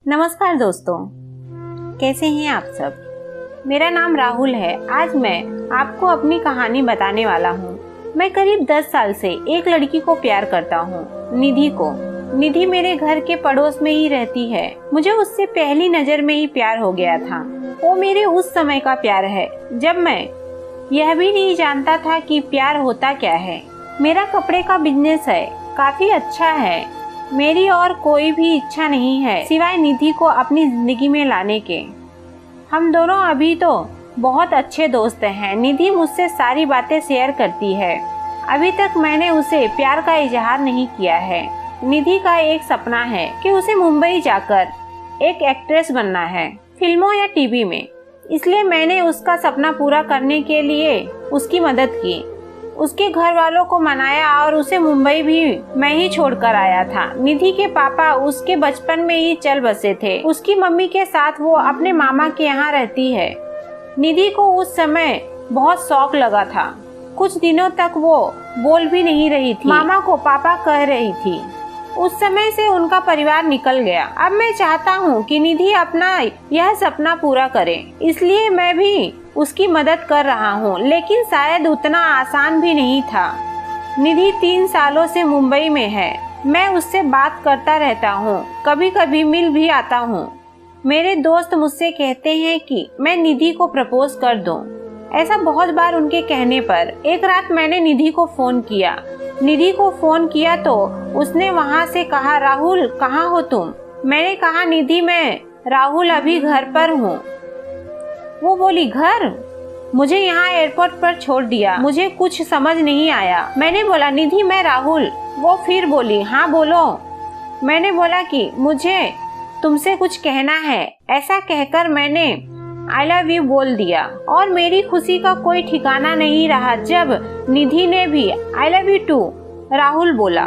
नमस्कार दोस्तों, कैसे हैं आप सब। मेरा नाम राहुल है। आज मैं आपको अपनी कहानी बताने वाला हूँ। मैं करीब 10 साल से एक लड़की को प्यार करता हूँ, निधि को। निधि मेरे घर के पड़ोस में ही रहती है। मुझे उससे पहली नजर में ही प्यार हो गया था। वो मेरे उस समय का प्यार है जब मैं यह भी नहीं जानता था कि प्यार होता क्या है। मेरा कपड़े का बिजनेस है, काफी अच्छा है। मेरी और कोई भी इच्छा नहीं है सिवाय निधि को अपनी जिंदगी में लाने के। हम दोनों अभी तो बहुत अच्छे दोस्त हैं। निधि मुझसे सारी बातें शेयर करती है। अभी तक मैंने उसे प्यार का इजहार नहीं किया है। निधि का एक सपना है कि उसे मुंबई जाकर एक एक्ट्रेस बनना है, फिल्मों या टीवी में। इसलिए मैंने उसका सपना पूरा करने के लिए उसकी मदद की। उसके घर वालों को मनाया और उसे मुंबई भी मैं ही छोड़कर आया था। निधि के पापा उसके बचपन में ही चल बसे थे। उसकी मम्मी के साथ वो अपने मामा के यहाँ रहती है। निधि को उस समय बहुत शौक लगा था। कुछ दिनों तक वो बोल भी नहीं रही थी, मामा को पापा कह रही थी। उस समय से उनका परिवार निकल गया। अब मैं चाहता हूँ कि निधि अपना यह सपना पूरा करे, इसलिए मैं भी उसकी मदद कर रहा हूँ। लेकिन शायद उतना आसान भी नहीं था। निधि 3 सालों से मुंबई में है। मैं उससे बात करता रहता हूँ, कभी कभी मिल भी आता हूँ। मेरे दोस्त मुझसे कहते हैं कि मैं निधि को प्रपोज कर दूं। ऐसा बहुत बार उनके कहने पर एक रात मैंने निधि को फोन किया। निधि को फोन किया तो उसने वहाँ से कहा, राहुल कहाँ हो तुम। मैंने कहा, निधि मैं राहुल अभी घर पर हूँ। वो बोली, घर? मुझे यहाँ एयरपोर्ट पर छोड़ दिया। मुझे कुछ समझ नहीं आया। मैंने बोला, निधि मैं राहुल। वो फिर बोली, हाँ बोलो। मैंने बोला कि मुझे तुमसे कुछ कहना है। ऐसा कहकर मैंने आई लव यू बोल दिया और मेरी खुशी का कोई ठिकाना नहीं रहा जब निधि ने भी I love you too Rahul बोला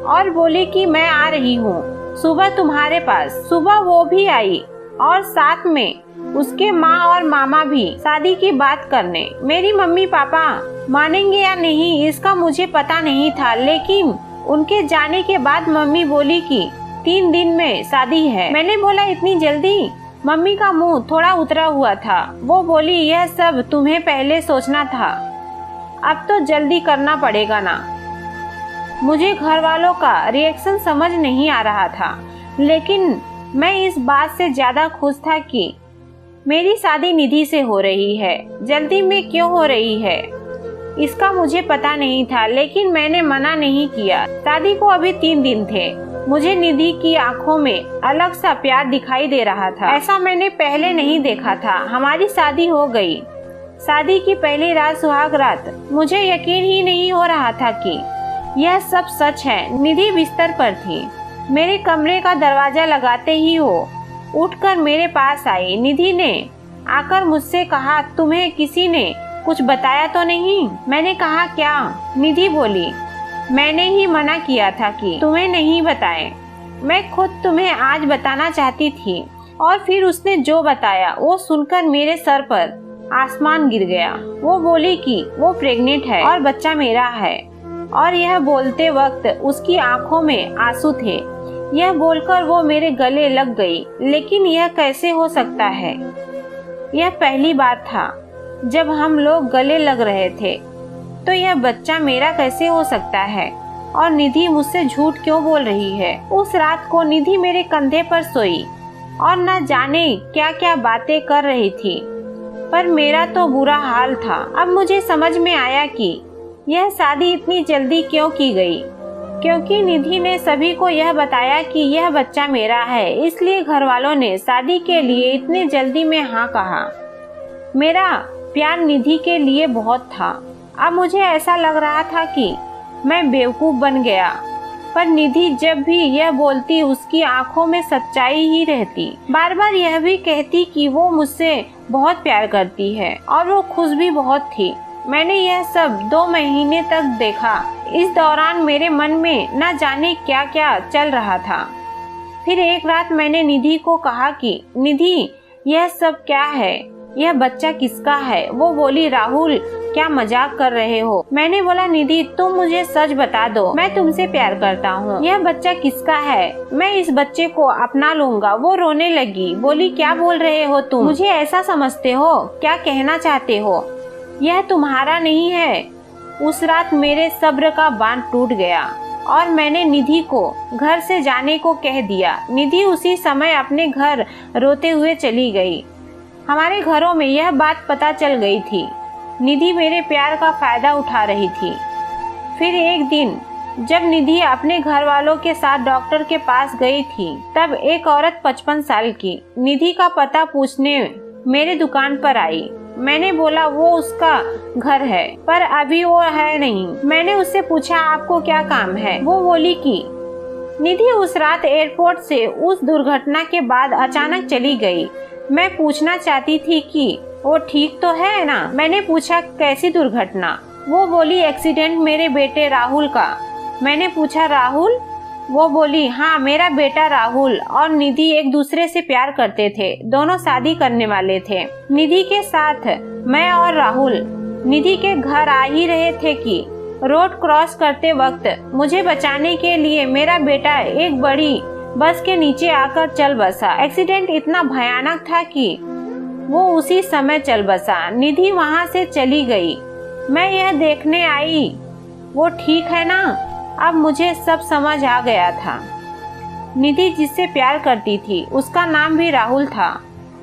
और बोली कि मैं आ रही हूँ सुबह तुम्हारे पास। सुबह वो भी आई और साथ में उसके माँ और मामा भी शादी की बात करने। मेरी मम्मी पापा मानेंगे या नहीं इसका मुझे पता नहीं था, लेकिन उनके जाने के बाद मम्मी बोली कि 3 दिन में शादी है। मैंने बोला, इतनी जल्दी? मम्मी का मुंह थोड़ा उतरा हुआ था। वो बोली, यह सब तुम्हें पहले सोचना था, अब तो जल्दी करना पड़ेगा ना। मुझे घर वालों का रिएक्शन समझ नहीं आ रहा था, लेकिन मैं इस बात से ज्यादा खुश था कि मेरी शादी निधि से हो रही है। जल्दी में क्यों हो रही है इसका मुझे पता नहीं था, लेकिन मैंने मना नहीं किया। शादी को अभी 3 दिन थे। मुझे निधि की आंखों में अलग सा प्यार दिखाई दे रहा था। ऐसा मैंने पहले नहीं देखा था। हमारी शादी हो गई। शादी की पहली रात सुहाग रात। मुझे यकीन ही नहीं हो रहा था कि यह सब सच है। निधि बिस्तर पर थी। मेरे कमरे का दरवाजा लगाते ही वो उठकर मेरे पास आई। निधि ने आकर मुझसे कहा, तुम्हें किसी ने कुछ बताया तो नहीं? मैंने कहा, क्या? निधि बोली, मैंने ही मना किया था कि तुम्हें नहीं बताएं। मैं खुद तुम्हें आज बताना चाहती थी। और फिर उसने जो बताया वो सुनकर मेरे सर पर आसमान गिर गया। वो बोली कि वो प्रेग्नेंट है और बच्चा मेरा है। और यह बोलते वक्त उसकी आंखों में आंसू थे। यह बोलकर वो मेरे गले लग गई। लेकिन यह कैसे हो सकता है? यह पहली बार था जब हम लोग गले लग रहे थे, तो यह बच्चा मेरा कैसे हो सकता है? और निधि मुझसे झूठ क्यों बोल रही है? उस रात को निधि मेरे कंधे पर सोई और न जाने क्या क्या बातें कर रही थी, पर मेरा तो बुरा हाल था। अब मुझे समझ में आया कि यह शादी इतनी जल्दी क्यों की गई, क्योंकि निधि ने सभी को यह बताया कि यह बच्चा मेरा है। इसलिए घर वालों ने शादी के लिए इतने जल्दी में हाँ कहा। मेरा प्यार निधि के लिए बहुत था। अब मुझे ऐसा लग रहा था कि मैं बेवकूफ बन गया, पर निधि जब भी यह बोलती उसकी आंखों में सच्चाई ही रहती। बार बार यह भी कहती कि वो मुझसे बहुत प्यार करती है और वो खुश भी बहुत थी। मैंने यह सब 2 महीने तक देखा। इस दौरान मेरे मन में न जाने क्या क्या चल रहा था। फिर एक रात मैंने निधि को कहा कि निधि, यह सब क्या है? यह बच्चा किसका है? वो बोली, राहुल क्या मजाक कर रहे हो? मैंने बोला निधि तुम मुझे सच बता दो, मैं तुमसे प्यार करता हूँ। यह बच्चा किसका है? मैं इस बच्चे को अपना लूंगा। वो रोने लगी, बोली क्या बोल रहे हो तुम? मुझे ऐसा समझते हो? क्या कहना चाहते हो? यह तुम्हारा नहीं है। उस रात मेरे सब्र का बांध टूट गया और मैंने निधि को घर से जाने को कह दिया। निधि उसी समय अपने घर रोते हुए चली गई। हमारे घरों में यह बात पता चल गई थी। निधि मेरे प्यार का फायदा उठा रही थी। फिर एक दिन जब निधि अपने घर वालों के साथ डॉक्टर के पास गई थी, तब एक औरत 55 साल की निधि का पता पूछने मेरे दुकान पर आई। मैंने बोला वो उसका घर है, पर अभी वो है नहीं। मैंने उससे पूछा आपको क्या काम है? वो बोली कि निधि उस रात एयरपोर्ट से उस दुर्घटना के बाद अचानक चली गई। मैं पूछना चाहती थी कि वो ठीक तो है ना? मैंने पूछा कैसी दुर्घटना? वो बोली एक्सीडेंट मेरे बेटे राहुल का। मैंने पूछा राहुल? वो बोली हाँ, मेरा बेटा राहुल और निधि एक दूसरे से प्यार करते थे। दोनों शादी करने वाले थे। निधि के साथ मैं और राहुल निधि के घर आ ही रहे थे कि रोड क्रॉस करते वक्त मुझे बचाने के लिए मेरा बेटा एक बड़ी बस के नीचे आकर चल बसा। एक्सीडेंट इतना भयानक था कि वो उसी समय चल बसा। निधि वहाँ से चली गई। मैं यह देखने आई वो ठीक है ना? अब मुझे सब समझ आ गया था। निधि जिससे प्यार करती थी उसका नाम भी राहुल था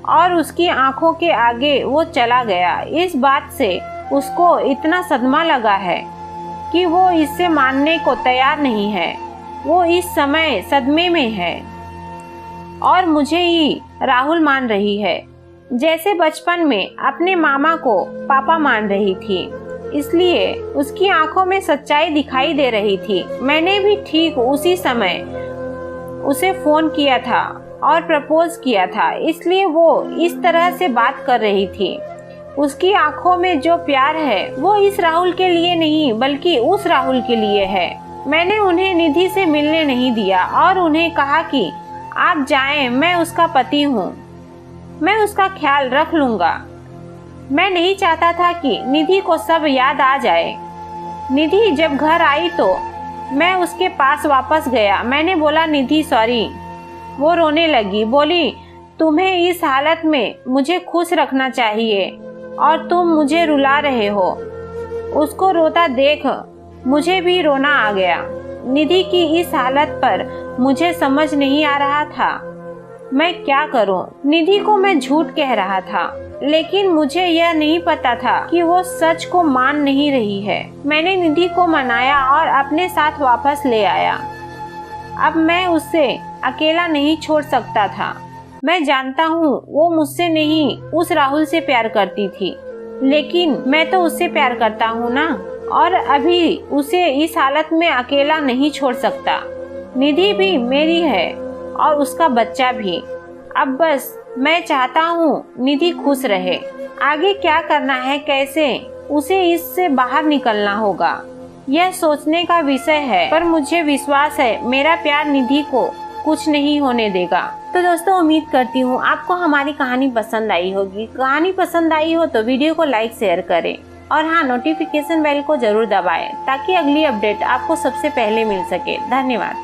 और उसकी आंखों के आगे वो चला गया। इस बात से उसको इतना सदमा लगा है कि वो इससे मानने को तैयार नहीं है। वो इस समय सदमे में है और मुझे ही राहुल मान रही है, जैसे बचपन में अपने मामा को पापा मान रही थी। इसलिए उसकी आंखों में सच्चाई दिखाई दे रही थी। मैंने भी ठीक उसी समय उसे फोन किया था और प्रपोज किया था, इसलिए वो इस तरह से बात कर रही थी। उसकी आंखों में जो प्यार है वो इस राहुल के लिए नहीं बल्कि उस राहुल के लिए है। मैंने उन्हें निधि से मिलने नहीं दिया और उन्हें कहा कि आप जाएं, मैं उसका पति हूँ, मैं उसका ख्याल रख लूंगा। मैं नहीं चाहता था कि निधि को सब याद आ जाए। निधि जब घर आई तो मैं उसके पास वापस गया। मैंने बोला निधि सॉरी। वो रोने लगी, बोली तुम्हें इस हालत में मुझे खुश रखना चाहिए और तुम मुझे रुला रहे हो। उसको रोता देख मुझे भी रोना आ गया। निधि की इस हालत पर मुझे समझ नहीं आ रहा था मैं क्या करूं। निधि को मैं झूठ कह रहा था, लेकिन मुझे यह नहीं पता था कि वो सच को मान नहीं रही है। मैंने निधि को मनाया और अपने साथ वापस ले आया। अब मैं उसे अकेला नहीं छोड़ सकता था। मैं जानता हूँ वो मुझसे नहीं उस राहुल से प्यार करती थी, लेकिन मैं तो उससे प्यार करता हूँ ना, और अभी उसे इस हालत में अकेला नहीं छोड़ सकता। निधि भी मेरी है और उसका बच्चा भी। अब बस मैं चाहता हूँ निधि खुश रहे। आगे क्या करना है, कैसे उसे इससे बाहर निकलना होगा, यह सोचने का विषय है, पर मुझे विश्वास है मेरा प्यार निधि को कुछ नहीं होने देगा। तो दोस्तों उम्मीद करती हूँ आपको हमारी कहानी पसंद आई होगी। कहानी पसंद आई हो तो वीडियो को लाइक शेयर करें और हाँ, नोटिफिकेशन बेल को जरूर दबाएं ताकि अगली अपडेट आपको सबसे पहले मिल सके। धन्यवाद।